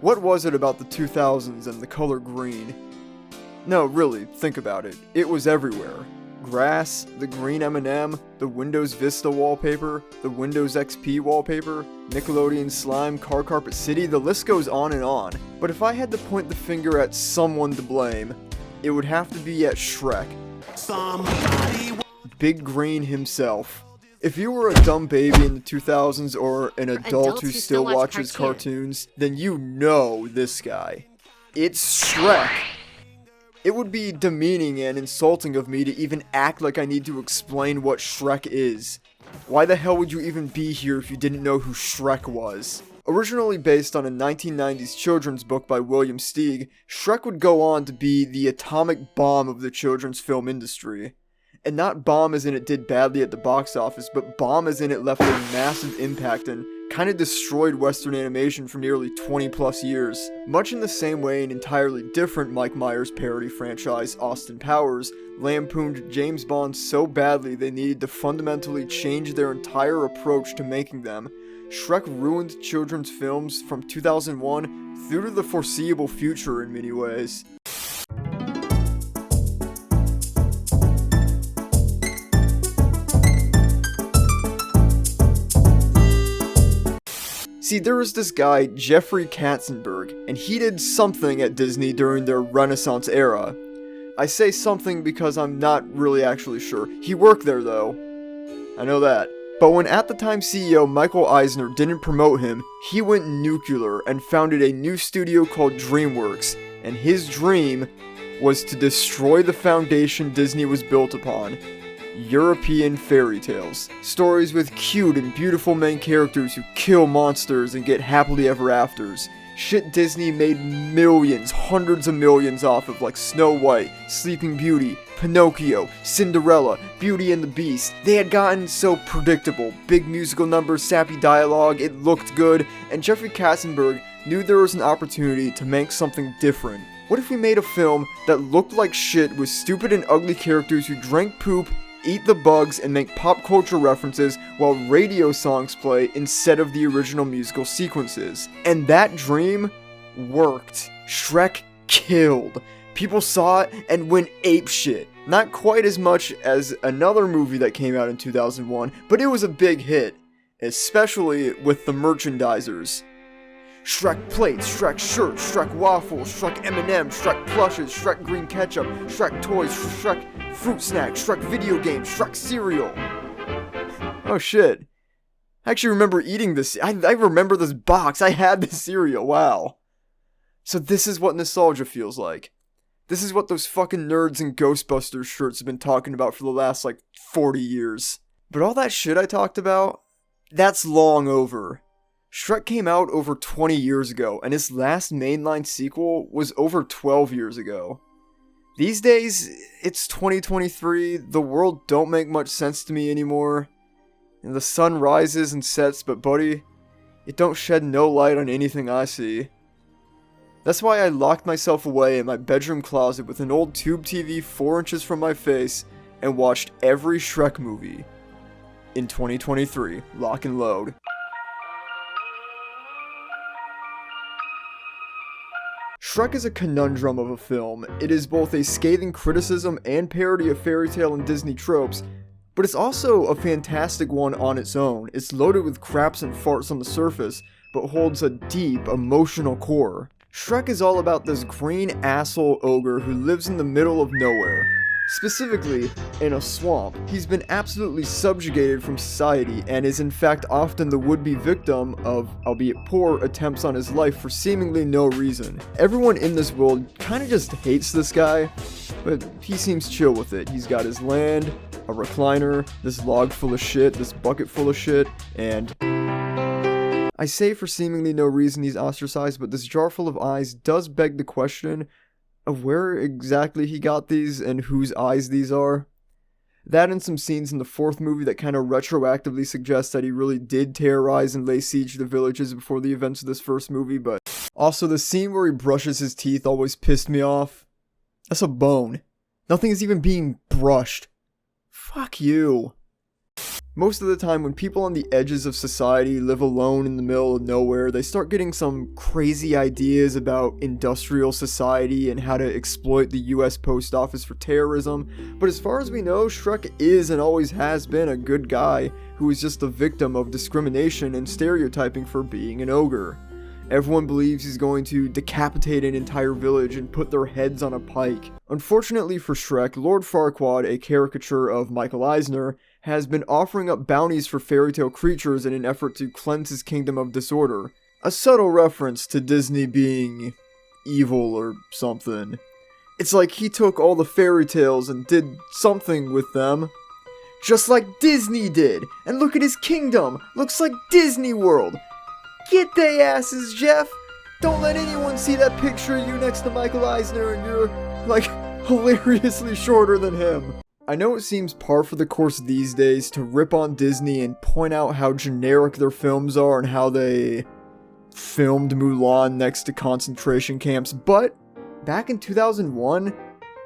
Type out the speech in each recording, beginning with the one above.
What was it about the 2000s and the color green? No, really, think about it. It was everywhere. Grass, the green M&M, the Windows Vista wallpaper, the Windows XP wallpaper, Nickelodeon Slime, Car Carpet City, the list goes on and on. But if I had to point the finger at someone to blame, it would have to be at Shrek. Big Green himself. If you were a dumb baby in the 2000s or an adult who still watches cartoons, then you know this guy. It's Shrek. It would be demeaning and insulting of me to even act like I need to explain what Shrek is. Why the hell would you even be here if you didn't know who Shrek was? Originally based on a 1990s children's book by William Steig, Shrek would go on to be the atomic bomb of the children's film industry. And not bomb as in it did badly at the box office, but bomb as in it left a massive impact and kinda destroyed Western animation for nearly 20 plus years. Much in the same way an entirely different Mike Myers parody franchise, Austin Powers, lampooned James Bond so badly they needed to fundamentally change their entire approach to making them. Shrek ruined children's films from 2001 through to the foreseeable future in many ways. See, there was this guy, Jeffrey Katzenberg, and he did something at Disney during their Renaissance era. I say something because I'm not really actually sure. He worked there though. I know that. But when at the time CEO Michael Eisner didn't promote him, he went nuclear and founded a new studio called DreamWorks, and his dream was to destroy the foundation Disney was built upon. European fairy tales. Stories with cute and beautiful main characters who kill monsters and get happily ever afters. Shit Disney made millions, hundreds of millions off of, like Snow White, Sleeping Beauty, Pinocchio, Cinderella, Beauty and the Beast. They had gotten so predictable. Big musical numbers, sappy dialogue, it looked good, and Jeffrey Katzenberg knew there was an opportunity to make something different. What if we made a film that looked like shit with stupid and ugly characters who drank poop, eat the bugs, and make pop culture references while radio songs play instead of the original musical sequences? And that dream worked. Shrek killed. People saw it and went apeshit. Not quite as much as another movie that came out in 2001, but it was a big hit, especially with the merchandisers. Shrek plates, Shrek shirts, Shrek waffles, Shrek M&M, Shrek plushes, Shrek green ketchup, Shrek toys, Shrek fruit snacks, Shrek video games, Shrek cereal. Oh shit. I actually remember eating this. I remember this box. I had this cereal. Wow. So this is what nostalgia feels like. This is what those fucking nerds in Ghostbusters shirts have been talking about for the last, 40 years. But all that shit I talked about, that's long over. Shrek came out over 20 years ago, and his last mainline sequel was over 12 years ago. These days, it's 2023, the world don't make much sense to me anymore, and the sun rises and sets, but buddy, it don't shed no light on anything I see. That's why I locked myself away in my bedroom closet with an old tube TV 4 inches from my face and watched every Shrek movie. In 2023, lock and load. Shrek is a conundrum of a film. It is both a scathing criticism and parody of fairy tale and Disney tropes, but it's also a fantastic one on its own. It's loaded with craps and farts on the surface, but holds a deep, emotional core. Shrek is all about this green asshole ogre who lives in the middle of nowhere. Specifically, in a swamp. He's been absolutely subjugated from society and is in fact often the would-be victim of, albeit poor, attempts on his life for seemingly no reason. Everyone in this world kinda just hates this guy, but he seems chill with it. He's got his land, a recliner, this log full of shit, this bucket full of shit, and I say for seemingly no reason he's ostracized, but this jar full of eyes does beg the question of where exactly he got these and whose eyes these are. That and some scenes in the fourth movie that kind of retroactively suggest that he really did terrorize and lay siege to the villages before the events of this first movie, but also the scene where he brushes his teeth always pissed me off. That's a bone. Nothing is even being brushed. Fuck you. Most of the time when people on the edges of society live alone in the middle of nowhere, they start getting some crazy ideas about industrial society and how to exploit the US post office for terrorism. But as far as we know, Shrek is and always has been a good guy who is just a victim of discrimination and stereotyping for being an ogre. Everyone believes he's going to decapitate an entire village and put their heads on a pike. Unfortunately for Shrek, Lord Farquaad, a caricature of Michael Eisner, has been offering up bounties for fairy tale creatures in an effort to cleanse his kingdom of disorder. A subtle reference to Disney being evil or something. It's like he took all the fairy tales and did something with them. Just like Disney did! And look at his kingdom! Looks like Disney World! Get they asses, Jeff! Don't let anyone see that picture of you next to Michael Eisner and you're, like, hilariously shorter than him. I know it seems par for the course these days to rip on Disney and point out how generic their films are and how they filmed Mulan next to concentration camps, but back in 2001,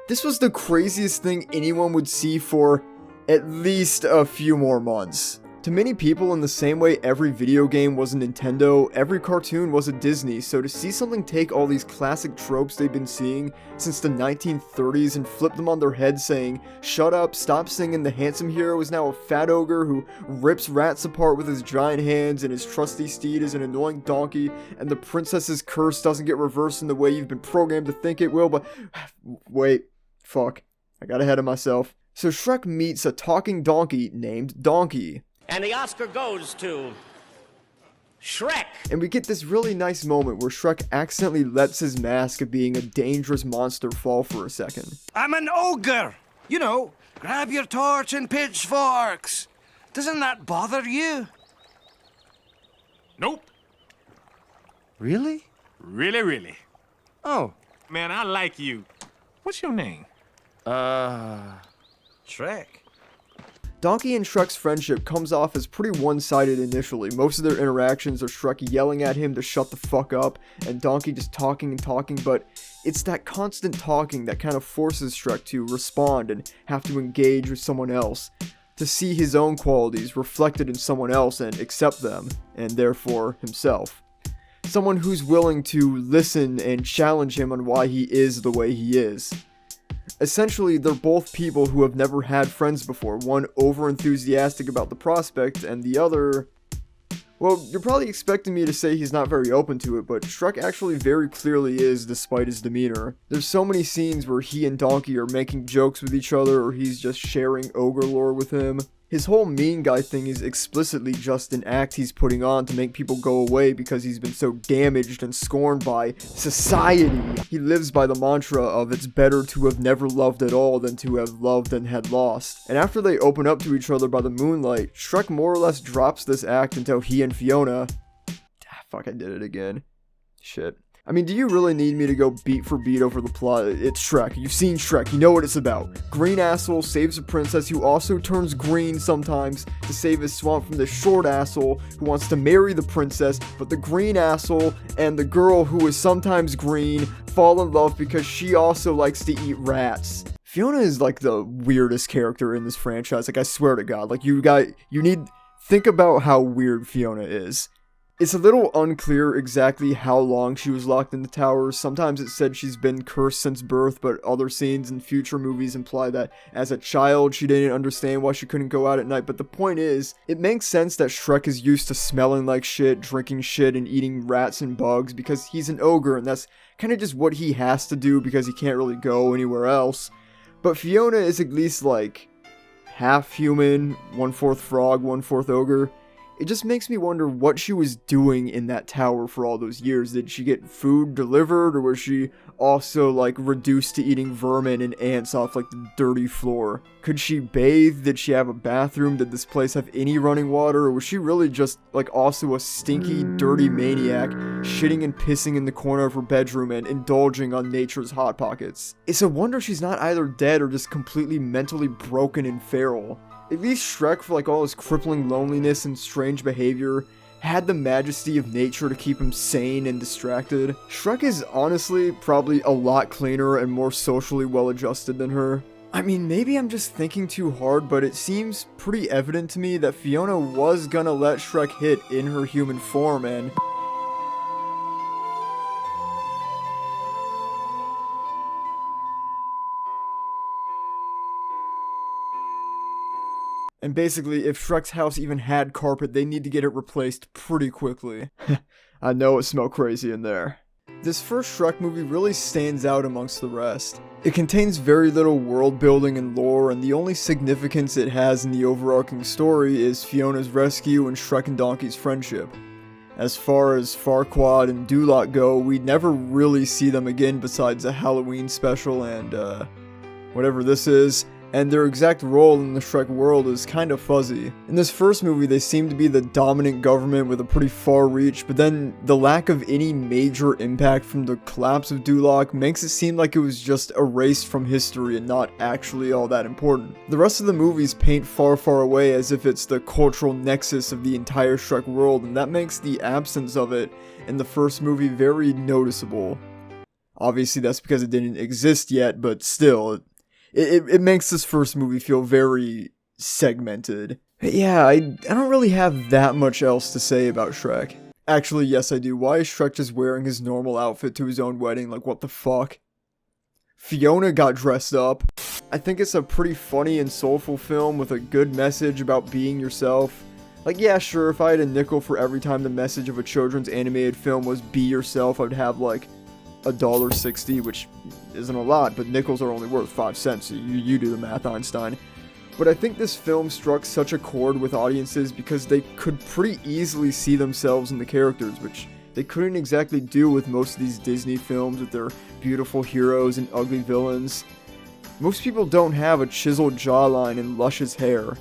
this was the craziest thing anyone would see for at least a few more months. To many people, in the same way every video game was a Nintendo, every cartoon was a Disney, so to see something take all these classic tropes they've been seeing since the 1930s and flip them on their head saying, "Shut up, stop singing, the handsome hero is now a fat ogre who rips rats apart with his giant hands and his trusty steed is an annoying donkey, and the princess's curse doesn't get reversed in the way you've been programmed to think it will," but wait, fuck, I got ahead of myself. So Shrek meets a talking donkey named Donkey. And the Oscar goes to Shrek. And we get this really nice moment where Shrek accidentally lets his mask of being a dangerous monster fall for a second. I'm an ogre! You know, grab your torch and pitchforks. Doesn't that bother you? Nope. Really? Really. Oh. Man, I like you. What's your name? Shrek. Donkey and Shrek's friendship comes off as pretty one-sided initially. Most of their interactions are Shrek yelling at him to shut the fuck up, and Donkey just talking and talking, but it's that constant talking that kind of forces Shrek to respond and have to engage with someone else, to see his own qualities reflected in someone else and accept them, and therefore himself. Someone who's willing to listen and challenge him on why he is the way he is. Essentially, they're both people who have never had friends before, one over-enthusiastic about the prospect, and the other... Well, you're probably expecting me to say he's not very open to it, but Shrek actually very clearly is, despite his demeanor. There's so many scenes where he and Donkey are making jokes with each other, or he's just sharing ogre lore with him. His whole mean guy thing is explicitly just an act he's putting on to make people go away because he's been so damaged and scorned by society. He lives by the mantra of it's better to have never loved at all than to have loved and had lost. And after they open up to each other by the moonlight, Shrek more or less drops this act until he and Fiona... Fuck, I did it again. Shit. I mean, do you really need me to go beat for beat over the plot? It's Shrek. You've seen Shrek. You know what it's about. Green asshole saves a princess who also turns green sometimes to save his swamp from this short asshole who wants to marry the princess, but the green asshole and the girl who is sometimes green fall in love because she also likes to eat rats. Fiona is like the weirdest character in this franchise. Like, I swear to God. Like, think about how weird Fiona is. It's a little unclear exactly how long she was locked in the tower. Sometimes it said she's been cursed since birth, but other scenes in future movies imply that as a child she didn't understand why she couldn't go out at night. But the point is, it makes sense that Shrek is used to smelling like shit, drinking shit, and eating rats and bugs because he's an ogre, and that's kind of just what he has to do because he can't really go anywhere else. But Fiona is at least like half human, 1/4 frog, 1/4 ogre. It just makes me wonder what she was doing in that tower for all those years. Did she get food delivered, or was she also, like, reduced to eating vermin and ants off, like, the dirty floor? Could she bathe? Did she have a bathroom? Did this place have any running water? Or was she really just, like, also a stinky, dirty maniac, shitting and pissing in the corner of her bedroom and indulging on nature's hot pockets? It's a wonder she's not either dead or just completely mentally broken and feral. At least Shrek, for like all his crippling loneliness and strange behavior, had the majesty of nature to keep him sane and distracted. Shrek is honestly probably a lot cleaner and more socially well-adjusted than her. I mean, maybe I'm just thinking too hard, but it seems pretty evident to me that Fiona was gonna let Shrek hit in her human form, and basically, if Shrek's house even had carpet, they need to get it replaced pretty quickly. I know it smelled crazy in there. This first Shrek movie really stands out amongst the rest. It contains very little world building and lore, and the only significance it has in the overarching story is Fiona's rescue and Shrek and Donkey's friendship. As far as Farquaad and Duloc go, we never really see them again besides a Halloween special and, whatever this is, and their exact role in the Shrek world is kind of fuzzy. In this first movie, they seem to be the dominant government with a pretty far reach, but then the lack of any major impact from the collapse of Duloc makes it seem like it was just erased from history and not actually all that important. The rest of the movies paint Far, Far Away as if it's the cultural nexus of the entire Shrek world, and that makes the absence of it in the first movie very noticeable. Obviously, that's because it didn't exist yet, but still, it makes this first movie feel very segmented. But yeah, I don't really have that much else to say about Shrek. Actually, yes I do. Why is Shrek just wearing his normal outfit to his own wedding? Like, what the fuck? Fiona got dressed up. I think it's a pretty funny and soulful film with a good message about being yourself. Like, yeah, sure, if I had a nickel for every time the message of a children's animated film was be yourself, I'd have, like, $1.60, which isn't a lot, but nickels are only worth 5 cents, so you do the math, Einstein. But I think this film struck such a chord with audiences because they could pretty easily see themselves in the characters, which they couldn't exactly do with most of these Disney films with their beautiful heroes and ugly villains. Most people don't have a chiseled jawline and luscious hair.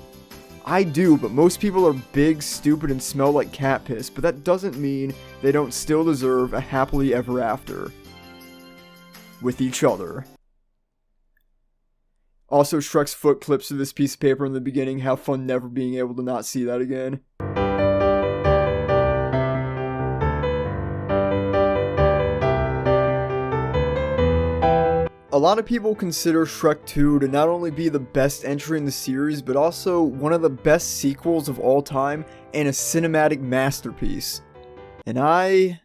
I do, but most people are big, stupid, and smell like cat piss, but that doesn't mean they don't still deserve a happily ever after with each other. Also, Shrek's foot clips to this piece of paper in the beginning. Have fun never being able to not see that again. A lot of people consider Shrek 2 to not only be the best entry in the series, but also one of the best sequels of all time and a cinematic masterpiece. And I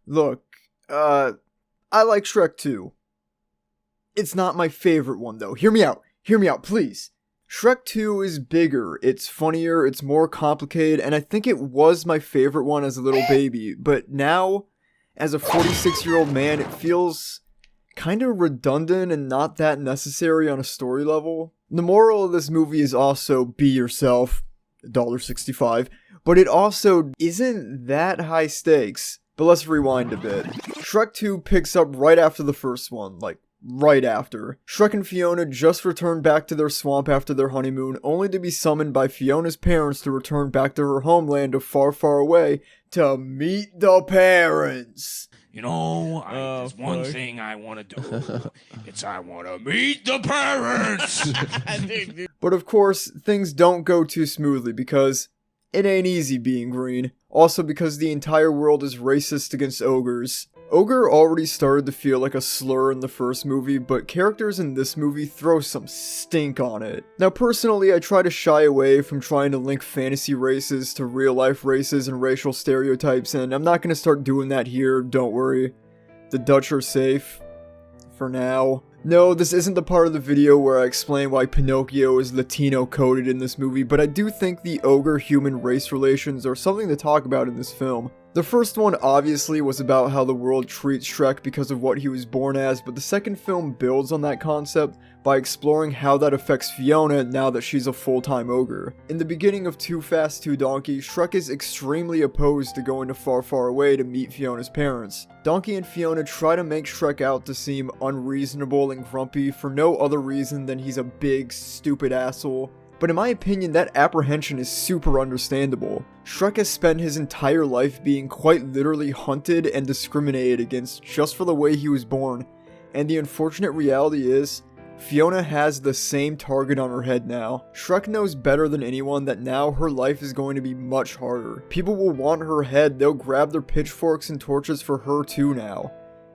Look, I like Shrek 2. It's not my favorite one though. Hear me out, please. Shrek 2 is bigger, it's funnier, it's more complicated, and I think it was my favorite one as a little baby, but now, as a 46-year-old man, it feels kind of redundant and not that necessary on a story level. The moral of this movie is also be yourself, $1.65, but it also isn't that high stakes. But let's rewind a bit. Shrek 2 picks up right after the first one, like, right after. Shrek and Fiona just returned back to their swamp after their honeymoon, only to be summoned by Fiona's parents to return back to her homeland of Far, Far Away to meet the parents. You know, there's one thing I want to do. I want to meet the parents. But of course, things don't go too smoothly because it ain't easy being green. Also because the entire world is racist against ogres. Ogre already started to feel like a slur in the first movie, but characters in this movie throw some stink on it. Now personally, I try to shy away from trying to link fantasy races to real life races and racial stereotypes, and I'm not going to start doing that here, don't worry. The Dutch are safe. For now. No, this isn't the part of the video where I explain why Pinocchio is Latino coded in this movie, but I do think the ogre-human race relations are something to talk about in this film. The first one obviously was about how the world treats Shrek because of what he was born as, but the second film builds on that concept by exploring how that affects Fiona now that she's a full-time ogre. In the beginning of Too Fast, Too Donkey, Shrek is extremely opposed to going to Far, Far Away to meet Fiona's parents. Donkey and Fiona try to make Shrek out to seem unreasonable and grumpy for no other reason than he's a big, stupid asshole. But in my opinion, that apprehension is super understandable. Shrek has spent his entire life being quite literally hunted and discriminated against just for the way he was born, and the unfortunate reality is, Fiona has the same target on her head now. Shrek knows better than anyone that now her life is going to be much harder. People will want her head, they'll grab their pitchforks and torches for her too now.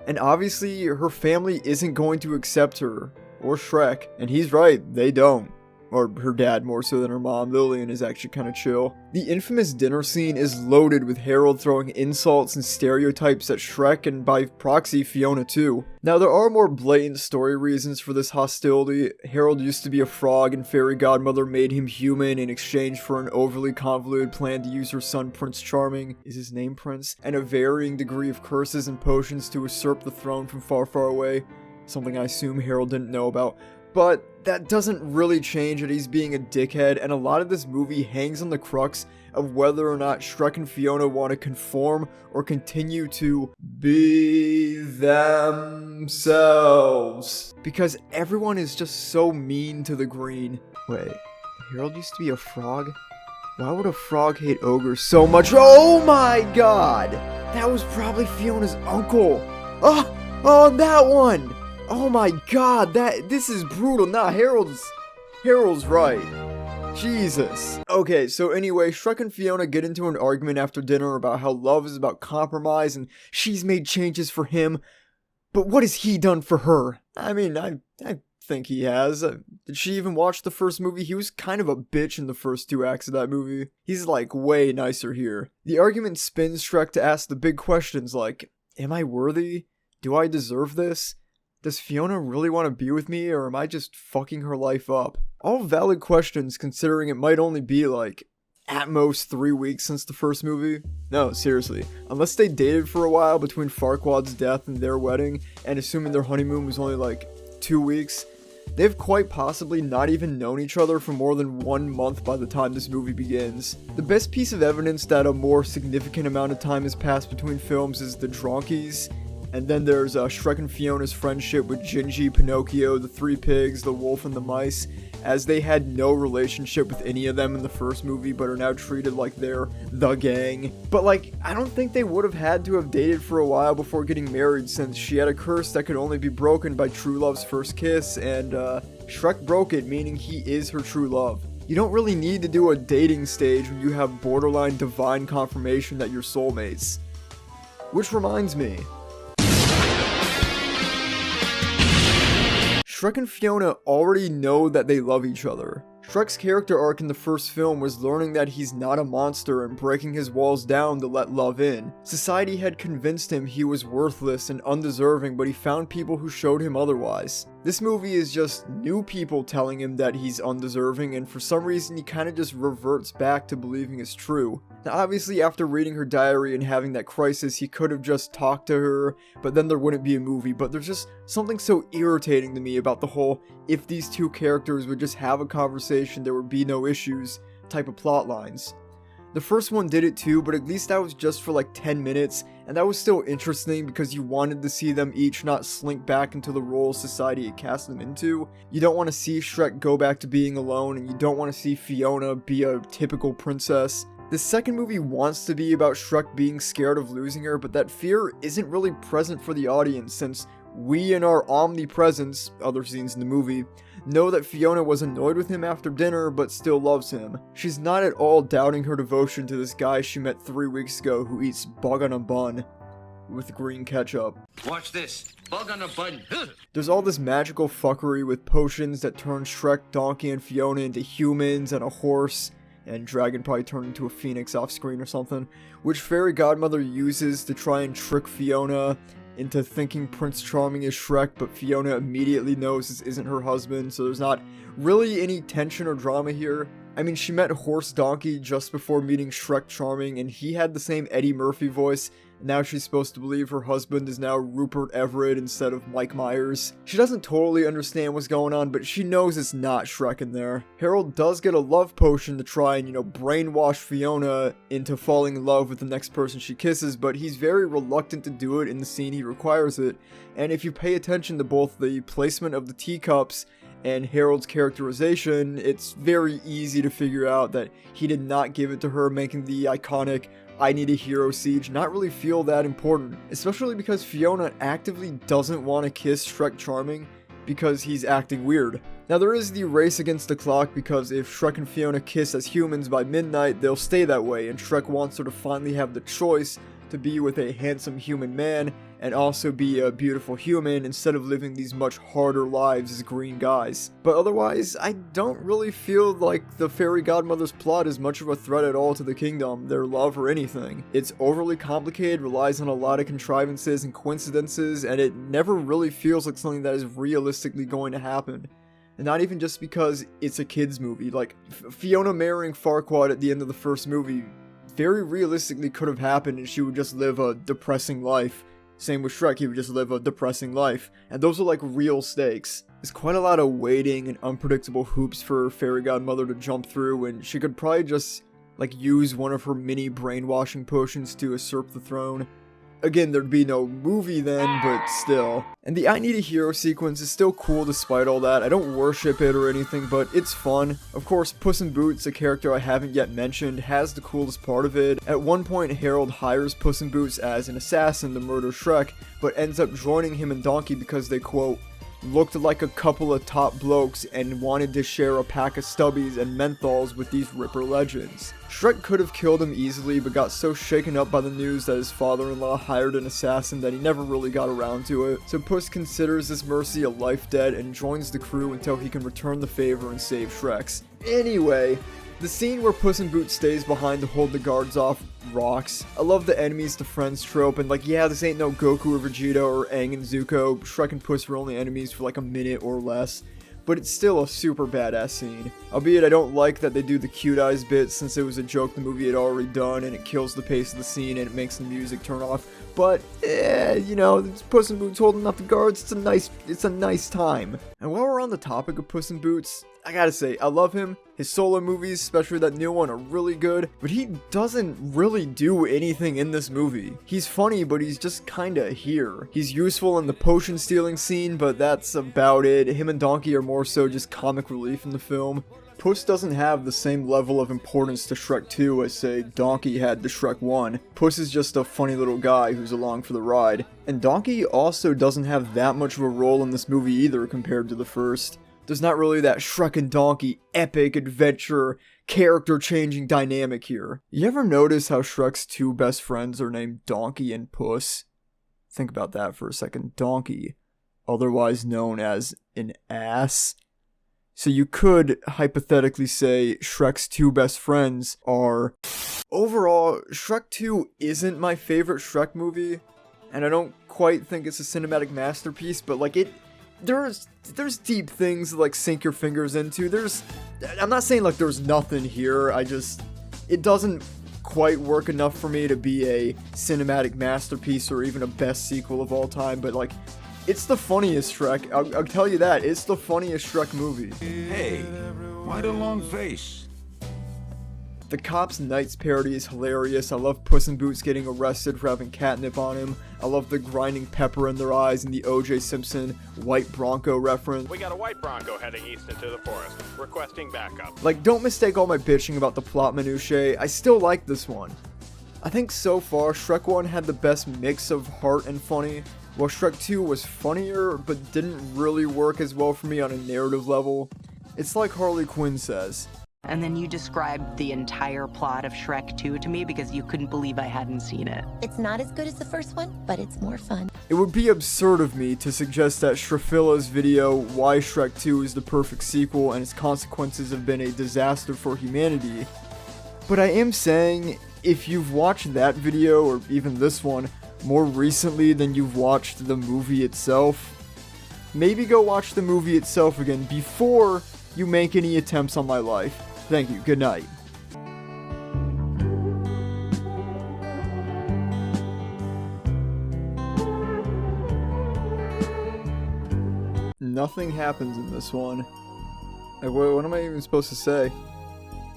And obviously, her family isn't going to accept her, or Shrek, and he's right, they don't. Or her dad more so than her mom. Lillian is actually kind of chill. The infamous dinner scene is loaded with Harold throwing insults and stereotypes at Shrek and by proxy Fiona too. Now there are more blatant story reasons for this hostility. Harold used to be a frog and Fairy Godmother made him human in exchange for an overly convoluted plan to use her son Prince Charming, is his name Prince, and a varying degree of curses and potions to usurp the throne from far, far away. Something I assume Harold didn't know about. But that doesn't really change that he's being a dickhead, and a lot of this movie hangs on the crux of whether or not Shrek and Fiona want to conform or continue to be themselves. Because everyone is just so mean to the green. Wait, Harold used to be a frog? Why would a frog hate ogres so much? Oh my god! That was probably Fiona's uncle! Oh, that one! Oh my god, this is brutal. Nah, Harold's right. Jesus. Okay, so anyway, Shrek and Fiona get into an argument after dinner about how love is about compromise and she's made changes for him. But what has he done for her? I mean, I think he has. Did she even watch the first movie? He was kind of a bitch in the first 2 acts of that movie. He's like way nicer here. The argument spins Shrek to ask the big questions like, am I worthy? Do I deserve this? Does Fiona really want to be with me, or am I just fucking her life up? All valid questions considering it might only be like, at most 3 weeks since the first movie. No, seriously. Unless they dated for a while between Farquaad's death and their wedding, and assuming their honeymoon was only like 2 weeks, they've quite possibly not even known each other for more than 1 month by the time this movie begins. The best piece of evidence that a more significant amount of time has passed between films is the Dronkies. And then there's Shrek and Fiona's friendship with Gingy, Pinocchio, the 3 pigs, the wolf, and the mice, as they had no relationship with any of them in the first movie, but are now treated like they're the gang. But like, I don't think they would have had to have dated for a while before getting married, since she had a curse that could only be broken by true love's first kiss, and Shrek broke it, meaning he is her true love. You don't really need to do a dating stage when you have borderline divine confirmation that you're soulmates. Which reminds me, Shrek and Fiona already know that they love each other. Shrek's character arc in the first film was learning that he's not a monster and breaking his walls down to let love in. Society had convinced him he was worthless and undeserving, but he found people who showed him otherwise. This movie is just new people telling him that he's undeserving, and for some reason he kinda just reverts back to believing it's true. Now obviously after reading her diary and having that crisis, he could have just talked to her, but then there wouldn't be a movie, but there's just something so irritating to me about the whole, if these two characters would just have a conversation there would be no issues type of plot lines. The first one did it too, but at least that was just for like 10 minutes, and that was still interesting because you wanted to see them each not slink back into the role society had cast them into. You don't want to see Shrek go back to being alone, and you don't want to see Fiona be a typical princess. The second movie wants to be about Shrek being scared of losing her, but that fear isn't really present for the audience, since we in our omnipresence, other scenes in the movie, know that Fiona was annoyed with him after dinner but still loves him. She's not at all doubting her devotion to this guy she met 3 weeks ago who eats bug on a bun with green ketchup. Watch this. Bug on a bun. There's all this magical fuckery with potions that turn Shrek, Donkey, and Fiona into humans and a horse, and Dragon probably turned into a phoenix off screen or something, which Fairy Godmother uses to try and trick Fiona into thinking Prince Charming is Shrek, but Fiona immediately knows this isn't her husband, so there's not really any tension or drama here. I mean, she met Horse Donkey just before meeting Shrek Charming, and he had the same Eddie Murphy voice, and now she's supposed to believe her husband is now Rupert Everett instead of Mike Myers. She doesn't totally understand what's going on, but she knows it's not Shrek in there. Harold does get a love potion to try and, brainwash Fiona into falling in love with the next person she kisses, but he's very reluctant to do it in the scene he requires it, and if you pay attention to both the placement of the teacups and Harold's characterization, it's very easy to figure out that he did not give it to her, making the iconic I need a hero siege not really feel that important, especially because Fiona actively doesn't want to kiss Shrek Charming because he's acting weird. Now there is the race against the clock because if Shrek and Fiona kiss as humans by midnight, they'll stay that way, and Shrek wants her to finally have the choice to be with a handsome human man and also be a beautiful human instead of living these much harder lives as green guys. But otherwise, I don't really feel like the fairy godmother's plot is much of a threat at all to the kingdom, their love, or anything. It's overly complicated, relies on a lot of contrivances and coincidences, and it never really feels like something that is realistically going to happen. And not even just because it's a kid's movie. Like, Fiona marrying Farquaad at the end of the first movie very realistically could have happened, and she would just live a depressing life. Same with Shrek, he would just live a depressing life. And those are like real stakes. There's quite a lot of waiting and unpredictable hoops for Fairy Godmother to jump through, and she could probably just like use one of her mini brainwashing potions to usurp the throne. Again, there'd be no movie then, but still. And the I Need a Hero sequence is still cool despite all that. I don't worship it or anything, but it's fun. Of course, Puss in Boots, a character I haven't yet mentioned, has the coolest part of it. At one point, Harold hires Puss in Boots as an assassin to murder Shrek, but ends up joining him and Donkey because they, quote, looked like a couple of top blokes and wanted to share a pack of stubbies and menthols with these Ripper legends. Shrek could have killed him easily, but got so shaken up by the news that his father-in-law hired an assassin that he never really got around to it. So Puss considers this mercy a life debt and joins the crew until he can return the favor and save Shrek's. Anyway, the scene where Puss in Boots stays behind to hold the guards off rocks. I love the enemies to friends trope, and like, yeah, this ain't no Goku or Vegeta or Aang and Zuko. Shrek and Puss were only enemies for like a minute or less, but it's still a super badass scene. Albeit I don't like that they do the cute eyes bit since it was a joke the movie had already done, and it kills the pace of the scene and it makes the music turn off. But, you know, it's Puss in Boots holding up the guards, it's a nice time. And while we're on the topic of Puss in Boots, I gotta say, I love him. His solo movies, especially that new one, are really good, but he doesn't really do anything in this movie. He's funny, but he's just kinda here. He's useful in the potion stealing scene, but that's about it. Him and Donkey are more so just comic relief in the film. Puss doesn't have the same level of importance to Shrek 2 as, say, Donkey had to Shrek 1. Puss is just a funny little guy who's along for the ride. And Donkey also doesn't have that much of a role in this movie either compared to the first. There's not really that Shrek and Donkey epic adventure, character-changing dynamic here. You ever notice how Shrek's two best friends are named Donkey and Puss? Think about that for a second. Donkey, otherwise known as an ass. So you could hypothetically say Shrek's two best friends are... Overall, Shrek 2 isn't my favorite Shrek movie, and I don't quite think it's a cinematic masterpiece, but like there's deep things to like sink your fingers into. I'm not saying like there's nothing here, it doesn't quite work enough for me to be a cinematic masterpiece or even a best sequel of all time, but like, it's the funniest Shrek. I'll tell you that. It's the funniest Shrek movie. Hey, why the long face? The Cops Knights parody is hilarious. I love Puss in Boots getting arrested for having catnip on him. I love the grinding pepper in their eyes and the O.J. Simpson white Bronco reference. We got a white Bronco heading east into the forest, requesting backup. Like, don't mistake all my bitching about the plot minutiae. I still like this one. I think so far, Shrek 1 had the best mix of heart and funny, while Shrek 2 was funnier, but didn't really work as well for me on a narrative level. It's like Harley Quinn says. And then you described the entire plot of Shrek 2 to me because you couldn't believe I hadn't seen it. It's not as good as the first one, but it's more fun. It would be absurd of me to suggest that Shrefilla's video, Why Shrek 2 is the perfect sequel and its consequences have been a disaster for humanity. But I am saying, if you've watched that video, or even this one, more recently than you've watched the movie itself, maybe go watch the movie itself again before you make any attempts on my life. Thank you, good night. Nothing happens in this one. Like, what am I even supposed to say?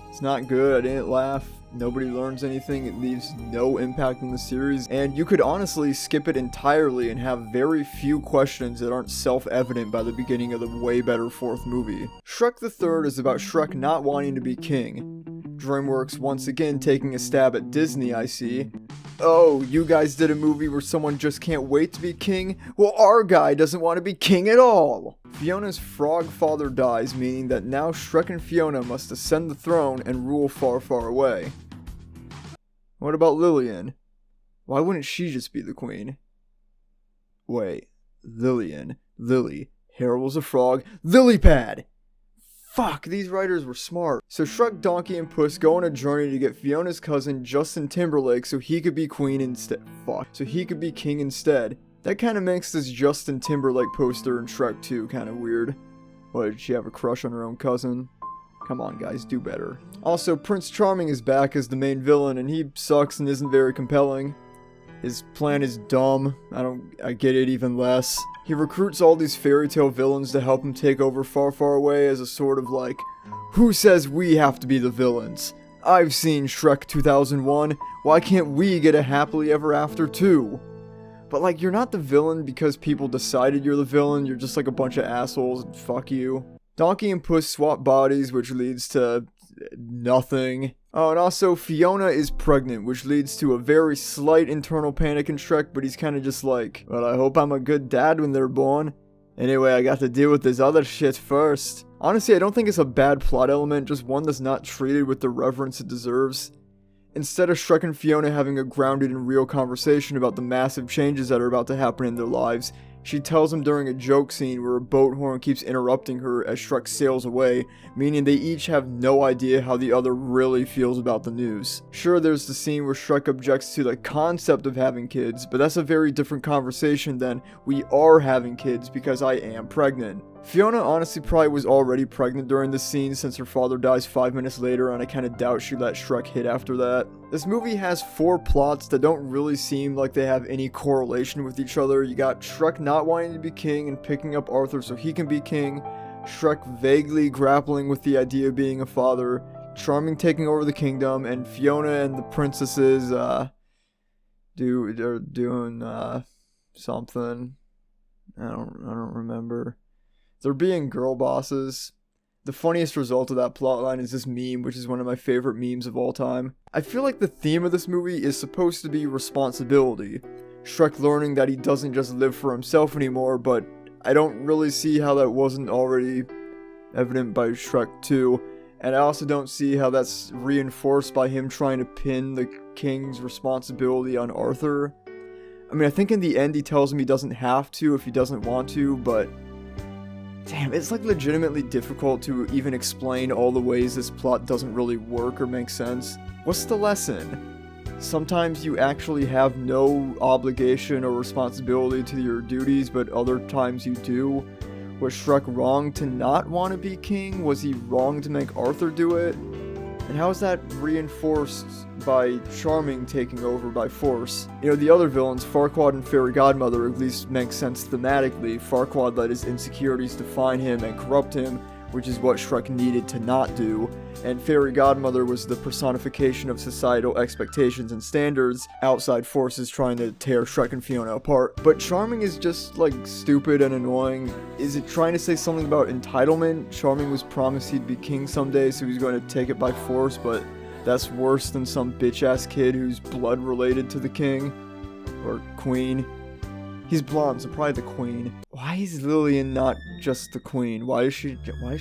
It's not good, I didn't laugh. Nobody learns anything, it leaves no impact on the series, and you could honestly skip it entirely and have very few questions that aren't self-evident by the beginning of the way better fourth movie. Shrek the Third is about Shrek not wanting to be king. DreamWorks once again taking a stab at Disney, I see. oh, you guys did a movie where someone just can't wait to be king? Well, our guy doesn't want to be king at all. Fiona's frog father dies, meaning that now Shrek and Fiona must ascend the throne and rule far, far away. What about Lillian? Why wouldn't she just be the queen? Wait, Lillian, Lily, Harold was a frog, Lilypad! Fuck, these writers were smart. So Shrek, Donkey, and Puss go on a journey to get Fiona's cousin Justin Timberlake so he could be queen instead. Fuck. So he could be king instead. That kind of makes this Justin Timberlake poster in Shrek 2 kind of weird. What, did she have a crush on her own cousin? Come on guys, do better. Also, Prince Charming is back as the main villain and he sucks and isn't very compelling. His plan is dumb. I get it even less. He recruits all these fairy tale villains to help him take over Far, Far Away as a sort of like, who says we have to be the villains? I've seen Shrek 2001, why can't we get a happily ever after too? But like, you're not the villain because people decided you're the villain, you're just like a bunch of assholes and fuck you. Donkey and Puss swap bodies, which leads to nothing. Oh, and also Fiona is pregnant, which leads to a very slight internal panic in Shrek, but he's kind of just like, well, I hope I'm a good dad when they're born. Anyway, I got to deal with this other shit first. Honestly, I don't think it's a bad plot element, just one that's not treated with the reverence it deserves. Instead of Shrek and Fiona having a grounded and real conversation about the massive changes that are about to happen in their lives, she tells him during a joke scene where a boat horn keeps interrupting her as Shrek sails away, meaning they each have no idea how the other really feels about the news. Sure, there's the scene where Shrek objects to the concept of having kids, but that's a very different conversation than we are having kids because I am pregnant. Fiona honestly probably was already pregnant during this scene since her father dies 5 minutes later, and I kinda doubt she let Shrek hit after that. This movie has 4 plots that don't really seem like they have any correlation with each other. You got Shrek not wanting to be king and picking up Arthur so he can be king, Shrek vaguely grappling with the idea of being a father, Charming taking over the kingdom, and Fiona and the princesses, doing something. I don't remember. They're being girl bosses. The funniest result of that plotline is this meme, which is one of my favorite memes of all time. I feel like the theme of this movie is supposed to be responsibility. Shrek learning that he doesn't just live for himself anymore, but I don't really see how that wasn't already evident by Shrek 2. And I also don't see how that's reinforced by him trying to pin the king's responsibility on Arthur. I mean, I think in the end he tells him he doesn't have to if he doesn't want to, but damn, it's like legitimately difficult to even explain all the ways this plot doesn't really work or make sense. What's the lesson? Sometimes you actually have no obligation or responsibility to your duties, but other times you do. Was Shrek wrong to not want to be king? Was he wrong to make Arthur do it? And how is that reinforced by Charming taking over by force? You know, the other villains, Farquaad and Fairy Godmother, at least make sense thematically. Farquaad let his insecurities define him and corrupt him, which is what Shrek needed to not do. And Fairy Godmother was the personification of societal expectations and standards, outside forces trying to tear Shrek and Fiona apart. But Charming is just, like, stupid and annoying. Is it trying to say something about entitlement? Charming was promised he'd be king someday, so he's going to take it by force, but that's worse than some bitch-ass kid who's blood related to the king. Or queen. He's blonde, so probably the queen. Why is Lillian not just the queen? Why does she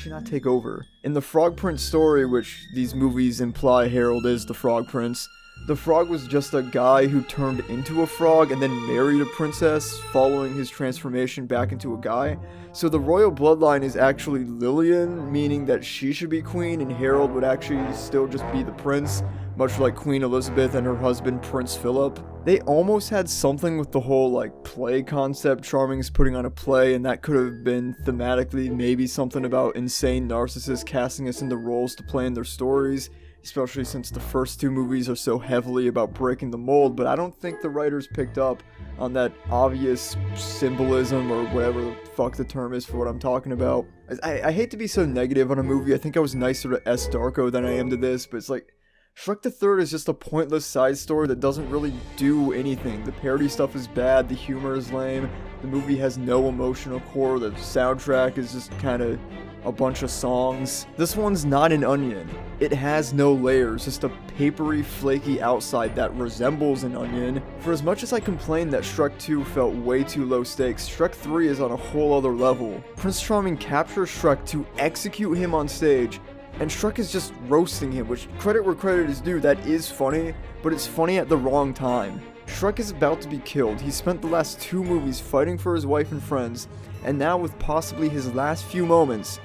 not take over? In the Frog Prince story, which these movies imply Harold is the Frog Prince, the frog was just a guy who turned into a frog and then married a princess following his transformation back into a guy. So the royal bloodline is actually Lillian, meaning that she should be queen and Harold would actually still just be the prince, much like Queen Elizabeth and her husband Prince Philip. They almost had something with the whole like play concept. Charming's putting on a play, and that could have been thematically maybe something about insane narcissists casting us into roles to play in their stories, especially since the first 2 movies are so heavily about breaking the mold, but I don't think the writers picked up on that obvious symbolism or whatever the fuck the term is for what I'm talking about. I hate to be so negative on a movie. I think I was nicer to S. Darko than I am to this, but it's like Shrek the Third is just a pointless side story that doesn't really do anything. The parody stuff is bad, the humor is lame, the movie has no emotional core, the soundtrack is just kinda a bunch of songs. This one's not an onion. It has no layers, just a papery, flaky outside that resembles an onion. For as much as I complained that Shrek 2 felt way too low stakes, Shrek 3 is on a whole other level. Prince Charming captures Shrek to execute him on stage, and Shrek is just roasting him, which, credit where credit is due, that is funny, but it's funny at the wrong time. Shrek is about to be killed. He spent the last 2 movies fighting for his wife and friends, and now with possibly his last few moments,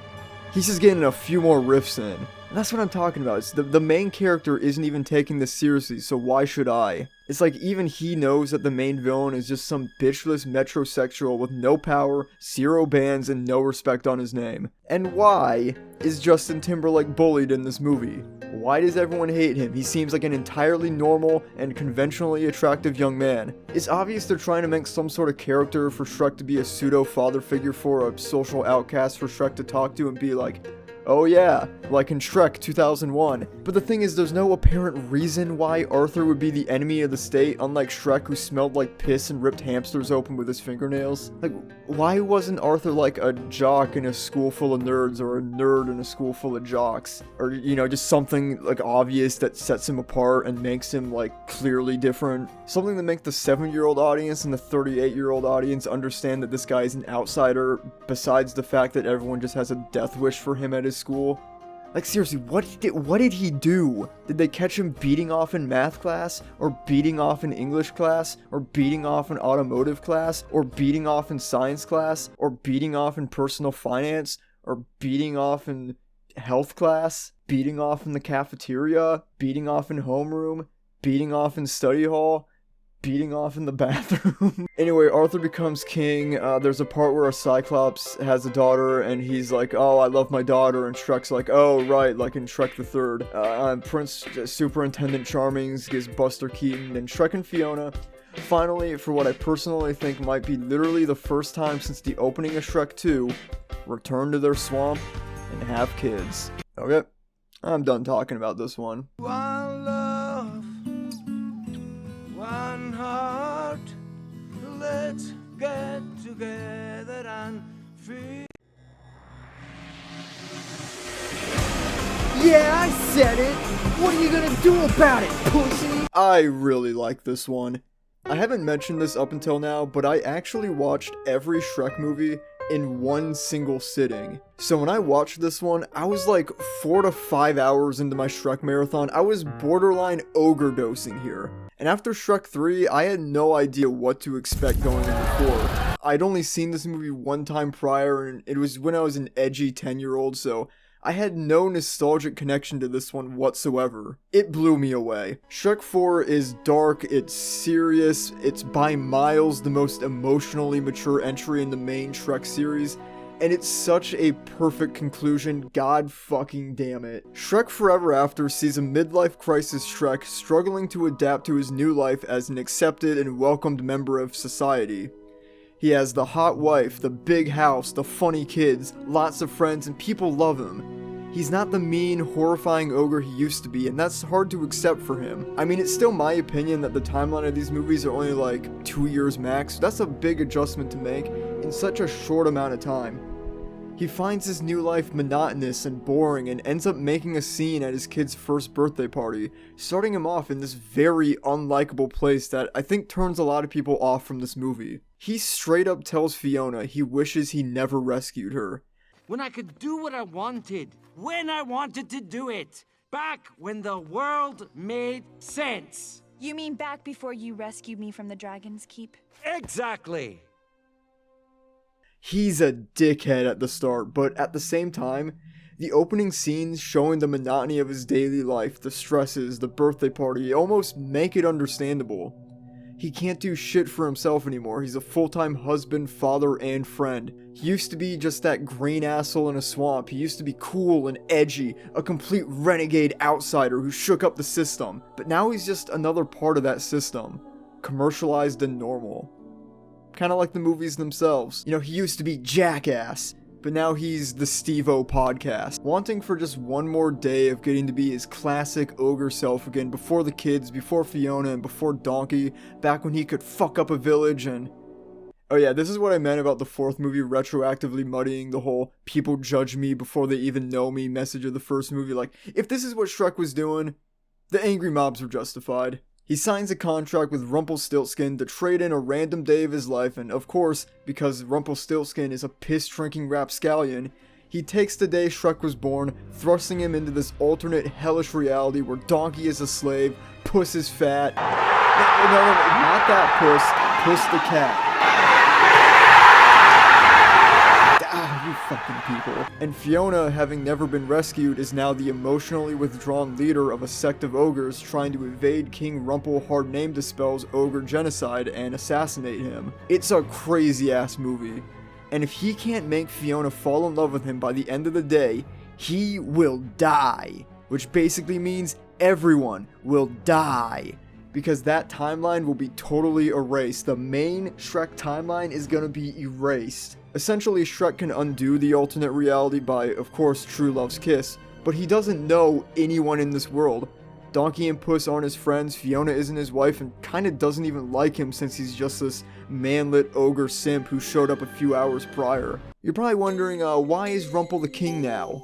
he's just getting a few more riffs in. And that's what I'm talking about. It's the main character isn't even taking this seriously, so why should I? It's like even he knows that the main villain is just some bitchless metrosexual with no power, 0 bands, and no respect on his name. And why is Justin Timberlake bullied in this movie? Why does everyone hate him? He seems like an entirely normal and conventionally attractive young man. It's obvious they're trying to make some sort of character for Shrek to be a pseudo father figure for a social outcast for Shrek to talk to and be like, oh yeah, like in Shrek 2001. But the thing is, there's no apparent reason why Arthur would be the enemy of the state, unlike Shrek who smelled like piss and ripped hamsters open with his fingernails. Like, why wasn't Arthur like a jock in a school full of nerds, or a nerd in a school full of jocks? Or, you know, just something like obvious that sets him apart and makes him like clearly different. Something to make the 7-year-old audience and the 38-year-old audience understand that this guy is an outsider, besides the fact that everyone just has a death wish for him at his school. Like, seriously, what did he do? Did they catch him beating off in math class, or beating off in English class, or beating off in automotive class, or beating off in science class, or beating off in personal finance, or beating off in health class, beating off in the cafeteria, beating off in homeroom, beating off in study hall, beating off in the bathroom? Anyway, Arthur becomes king. There's a part where a Cyclops has a daughter, and he's like, oh, I love my daughter, and Shrek's like, oh, right, like in Shrek the Third. Prince Superintendent Charming gives Buster Keaton, and Shrek and Fiona finally, for what I personally think might be literally the first time since the opening of Shrek 2, return to their swamp and have kids. Okay, I'm done talking about this one. One love, one heart, let's get together and feel. Yeah, I said it! What are you gonna do about it, pussy? I really like this one. I haven't mentioned this up until now, but I actually watched every Shrek movie in one single sitting. So when I watched this one, I was like 4 to 5 hours into my Shrek marathon. I was borderline ogre dosing here. And after Shrek 3, I had no idea what to expect going in before. I'd only seen this movie one time prior, and it was when I was an edgy 10-year-old, so I had no nostalgic connection to this one whatsoever. It blew me away. Shrek 4 is dark, it's serious, it's by miles the most emotionally mature entry in the main Shrek series, and it's such a perfect conclusion, god fucking damn it. Shrek Forever After sees a midlife crisis Shrek struggling to adapt to his new life as an accepted and welcomed member of society. He has the hot wife, the big house, the funny kids, lots of friends, and people love him. He's not the mean, horrifying ogre he used to be, and that's hard to accept for him. I mean, it's still my opinion that the timeline of these movies are only like 2 years max, so that's a big adjustment to make in such a short amount of time. He finds his new life monotonous and boring and ends up making a scene at his kid's first birthday party, starting him off in this very unlikable place that I think turns a lot of people off from this movie. He straight up tells Fiona he wishes he never rescued her. When I could do what I wanted, when I wanted to do it, back when the world made sense. You mean back before you rescued me from the Dragon's Keep? Exactly. He's a dickhead at the start, but at the same time, the opening scenes showing the monotony of his daily life, the stresses, the birthday party, almost make it understandable. He can't do shit for himself anymore. He's a full-time husband, father, and friend. He used to be just that green asshole in a swamp. He used to be cool and edgy, a complete renegade outsider who shook up the system. But now he's just another part of that system, commercialized and normal. Kind of like the movies themselves. You know, he used to be Jackass, but now he's the Steve-O podcast. Wanting for just one more day of getting to be his classic ogre self again before the kids, before Fiona, and before Donkey, back when he could fuck up a village and Oh yeah, this is what I meant about the fourth movie retroactively muddying the whole people judge me before they even know me message of the first movie. Like, if this is what Shrek was doing, the angry mobs were justified. He signs a contract with Rumpelstiltskin to trade in a random day of his life, and of course, because Rumpelstiltskin is a piss-drinking rapscallion, he takes the day Shrek was born, thrusting him into this alternate hellish reality where Donkey is a slave, Puss is fat. No, not that Puss. Puss the cat. You fucking people. And Fiona, having never been rescued, is now the emotionally withdrawn leader of a sect of ogres trying to evade King Rumple Hard-Name Dispel's ogre genocide and assassinate him. It's a crazy-ass movie. And if he can't make Fiona fall in love with him by the end of the day, he will die. Which basically means everyone will die. Because that timeline will be totally erased. The main Shrek timeline is gonna be erased. Essentially, Shrek can undo the alternate reality by, of course, True Love's kiss, but he doesn't know anyone in this world. Donkey and Puss aren't his friends, Fiona isn't his wife, and kinda doesn't even like him since he's just this manlit ogre simp who showed up a few hours prior. You're probably wondering, why is Rumple the king now?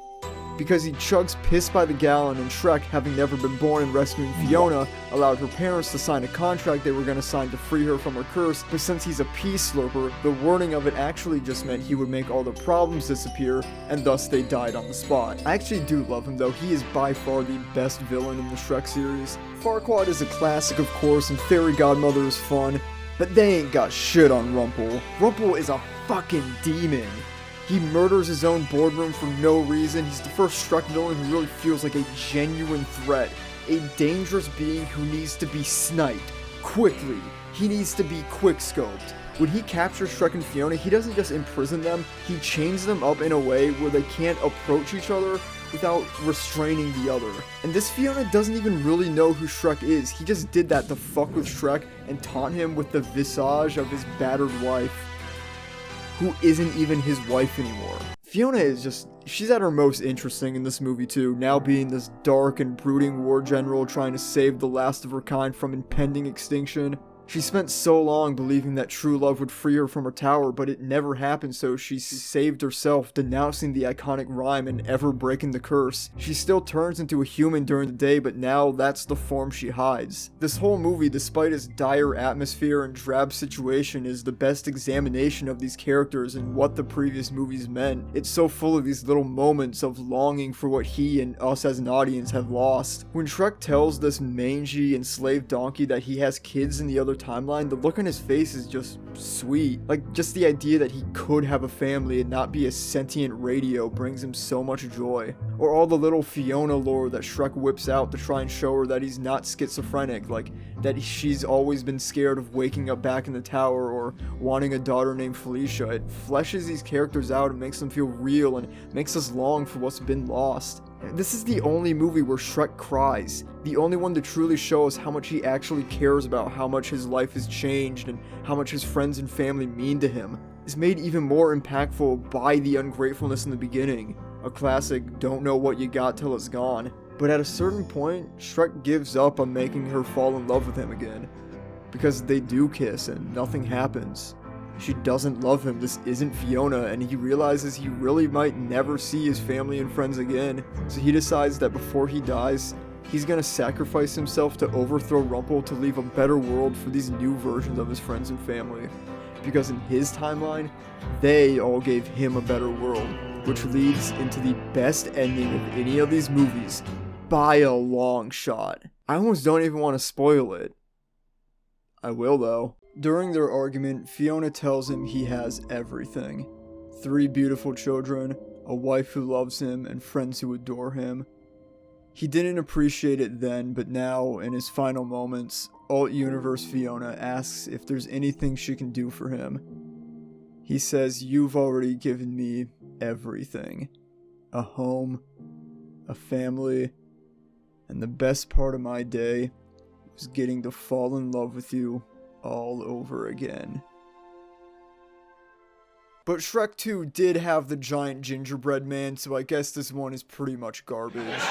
Because he chugs piss by the gallon, and Shrek, having never been born and rescuing Fiona, allowed her parents to sign a contract they were going to sign to free her from her curse, but since he's a peace slurper, the wording of it actually just meant he would make all the problems disappear, and thus they died on the spot. I actually do love him though, he is by far the best villain in the Shrek series. Farquaad is a classic of course, and Fairy Godmother is fun, but they ain't got shit on Rumple. Rumple is a fucking demon. He murders his own boardroom for no reason. He's the first Shrek villain who really feels like a genuine threat. A dangerous being who needs to be sniped. Quickly. He needs to be quickscoped. When he captures Shrek and Fiona, he doesn't just imprison them, he chains them up in a way where they can't approach each other without restraining the other. And this Fiona doesn't even really know who Shrek is. He just did that to fuck with Shrek and taunt him with the visage of his battered wife, who isn't even his wife anymore. Fiona is just, she's at her most interesting in this movie too, now being this dark and brooding war general trying to save the last of her kind from impending extinction. She spent so long believing that true love would free her from her tower, but it never happened, so she saved herself, denouncing the iconic rhyme and ever breaking the curse. She still turns into a human during the day, but now that's the form she hides. This whole movie, despite its dire atmosphere and drab situation, is the best examination of these characters and what the previous movies meant. It's so full of these little moments of longing for what he and us as an audience have lost. When Shrek tells this mangy, enslaved donkey that he has kids in the other timeline, the look on his face is just sweet. Like, just the idea that he could have a family and not be a sentient radio brings him so much joy. Or all the little Fiona lore that Shrek whips out to try and show her that he's not schizophrenic, like that she's always been scared of waking up back in the tower or wanting a daughter named Felicia. It fleshes these characters out and makes them feel real and makes us long for what's been lost. This is the only movie where Shrek cries, the only one to truly show us how much he actually cares about how much his life has changed and how much his friends and family mean to him. It's made even more impactful by the ungratefulness in the beginning, a classic don't know what you got till it's gone. But at a certain point, Shrek gives up on making her fall in love with him again, because they do kiss and nothing happens. She doesn't love him, this isn't Fiona, and he realizes he really might never see his family and friends again, so he decides that before he dies, he's gonna sacrifice himself to overthrow Rumple to leave a better world for these new versions of his friends and family. Because in his timeline, they all gave him a better world, which leads into the best ending of any of these movies, by a long shot. I almost don't even want to spoil it. I will though. During their argument, Fiona tells him he has everything. 3 beautiful children, a wife who loves him, and friends who adore him. He didn't appreciate it then, but now, in his final moments, Alt-Universe Fiona asks if there's anything she can do for him. He says, "You've already given me everything. A home, a family, and the best part of my day was getting to fall in love with you all over again." But Shrek 2 did have the giant gingerbread man, so I guess this one is pretty much garbage.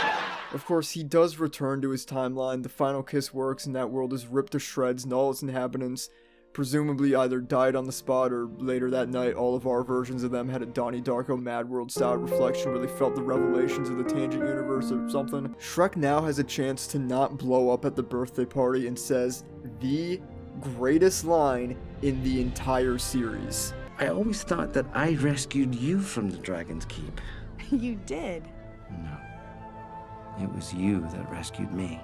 Of course, he does return to his timeline, the final kiss works, and that world is ripped to shreds and all its inhabitants presumably either died on the spot or later that night all of our versions of them had a Donnie Darko Mad World style reflection where they felt the revelations of the Tangent Universe or something. Shrek now has a chance to not blow up at the birthday party and says the greatest line in the entire series. I always thought that I rescued you from the Dragon's Keep. You did. No. It was you that rescued me.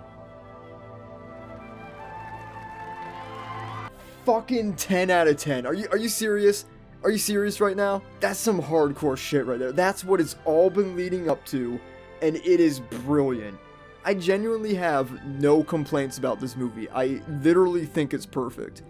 Fucking 10 out of 10. Are you serious? Are you serious right now? That's some hardcore shit right there. That's what it's all been leading up to, and it is brilliant. I genuinely have no complaints about this movie. I literally think it's perfect.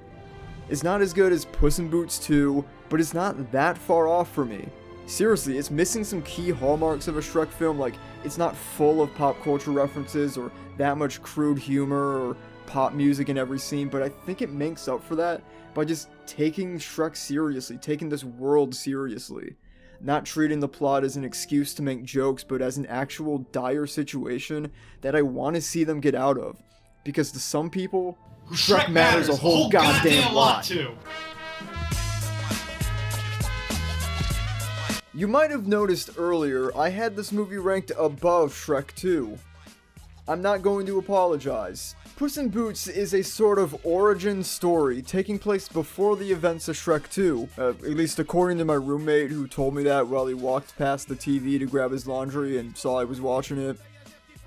It's not as good as Puss in Boots 2, but it's not that far off for me. Seriously, it's missing some key hallmarks of a Shrek film, like it's not full of pop culture references or that much crude humor or pop music in every scene, but I think it makes up for that by just taking Shrek seriously, taking this world seriously. Not treating the plot as an excuse to make jokes, but as an actual dire situation that I want to see them get out of. Because to some people, Shrek matters a whole goddamn lot too. You might have noticed earlier, I had this movie ranked above Shrek 2. I'm not going to apologize. Puss in Boots is a sort of origin story taking place before the events of Shrek 2, at least according to my roommate who told me that while he walked past the TV to grab his laundry and saw I was watching it.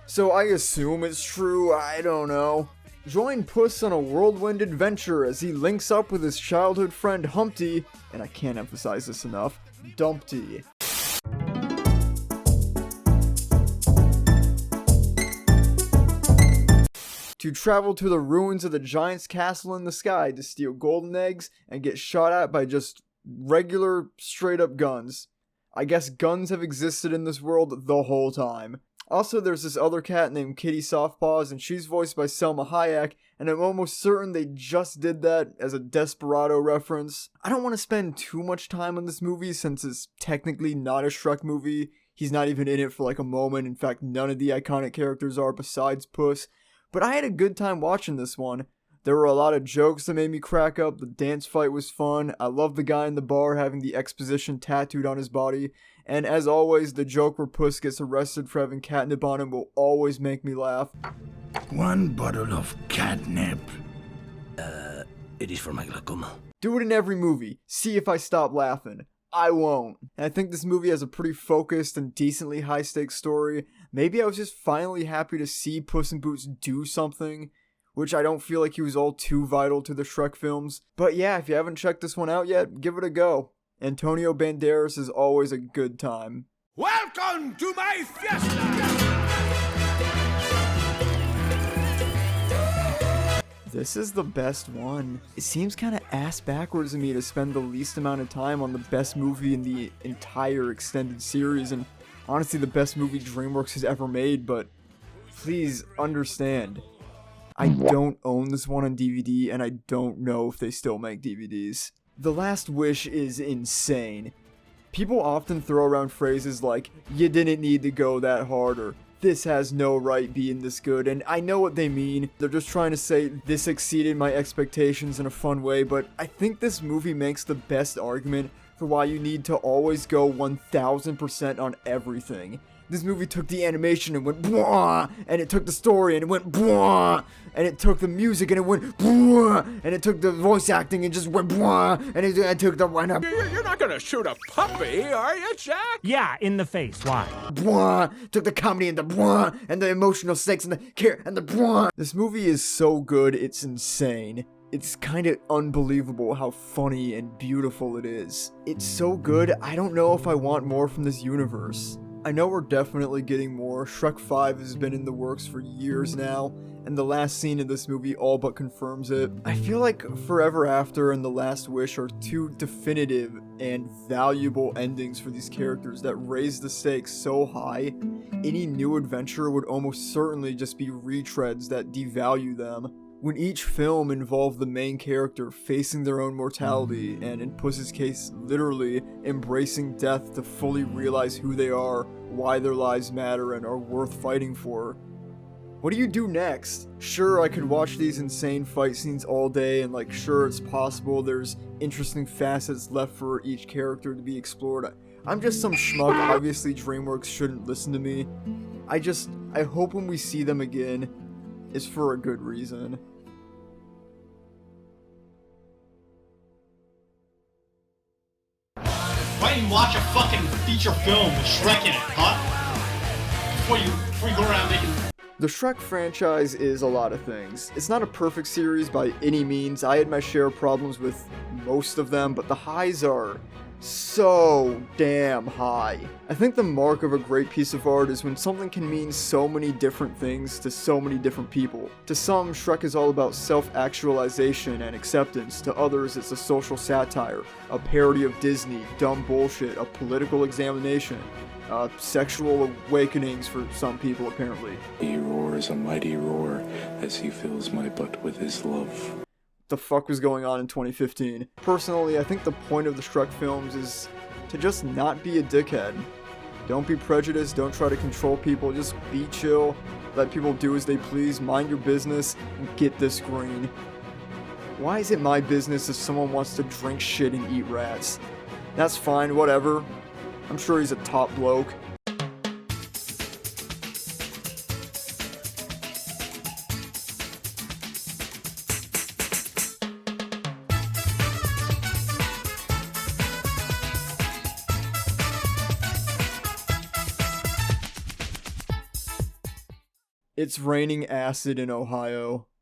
So I assume it's true, I don't know. Join Puss on a whirlwind adventure as he links up with his childhood friend Humpty, and I can't emphasize this enough, Dumpty. To travel to the ruins of the giant's castle in the sky to steal golden eggs and get shot at by just regular straight up guns. I guess guns have existed in this world the whole time. Also, there's this other cat named Kitty Softpaws, and she's voiced by Selma Hayek, and I'm almost certain they just did that as a Desperado reference. I don't want to spend too much time on this movie since it's technically not a Shrek movie. He's not even in it for like a moment. In fact, none of the iconic characters are besides Puss. But I had a good time watching this one. There were a lot of jokes that made me crack up, the dance fight was fun, I love the guy in the bar having the exposition tattooed on his body, and as always, the joke where Puss gets arrested for having catnip on him will always make me laugh. One bottle of catnip. It is for my glaucoma. Do it in every movie, see if I stop laughing. I won't. And I think this movie has a pretty focused and decently high-stakes story. Maybe I was just finally happy to see Puss in Boots do something, which I don't feel like he was all too vital to the Shrek films. But yeah, if you haven't checked this one out yet, give it a go. Antonio Banderas is always a good time. Welcome to my fiesta! This is the best one. It seems kind of ass backwards to me to spend the least amount of time on the best movie in the entire extended series, and honestly the best movie DreamWorks has ever made, but please understand. I don't own this one on DVD, and I don't know if they still make DVDs. The Last Wish is insane. People often throw around phrases like, you didn't need to go that hard, or this has no right being this good, and I know what they mean. They're just trying to say this exceeded my expectations in a fun way, but I think this movie makes the best argument for why you need to always go 1000% on everything. This movie took the animation and went blah, and it took the story and it went blah, and it took the music and it went blah, and it took the voice acting and just went blah, and it took the You're not gonna shoot a puppy, are you, Jack? Yeah, in the face. Why? Blah, took the comedy and the blah, and the emotional stakes and the care and the blah. This movie is so good, it's insane. It's kind of unbelievable how funny and beautiful it is. It's so good, I don't know if I want more from this universe. I know we're definitely getting more. Shrek 5 has been in the works for years now, and the last scene of this movie all but confirms it. I feel like Forever After and The Last Wish are two definitive and valuable endings for these characters that raise the stakes so high. Any new adventure would almost certainly just be retreads that devalue them. When each film involved the main character facing their own mortality, and in Puss's case, literally embracing death to fully realize who they are, why their lives matter, and are worth fighting for, What do you do next? Sure, I could watch these insane fight scenes all day, and like, sure, it's possible there's interesting facets left for each character to be explored. I'm just some schmuck. Obviously, DreamWorks shouldn't listen to me. I hope when we see them again, it's for a good reason. Why don't you watch a fucking feature film with Shrek in it, huh? Before you go around making... The Shrek franchise is a lot of things. It's not a perfect series by any means. I had my share of problems with most of them, but the highs are so damn high. I think the mark of a great piece of art is when something can mean so many different things to so many different people. To some, Shrek is all about self-actualization and acceptance. To others, it's a social satire, a parody of Disney, dumb bullshit, a political examination, sexual awakenings for some people, apparently. He roars a mighty roar as he fills my butt with his love. The fuck was going on in 2015? Personally, I think the point of the Shrek films is to just not be a dickhead. Don't be prejudiced, don't try to control people, just be chill, let people do as they please, mind your business, and get this green. Why is it my business if someone wants to drink shit and eat rats? That's fine, whatever. I'm sure he's a top bloke. It's raining acid in Ohio.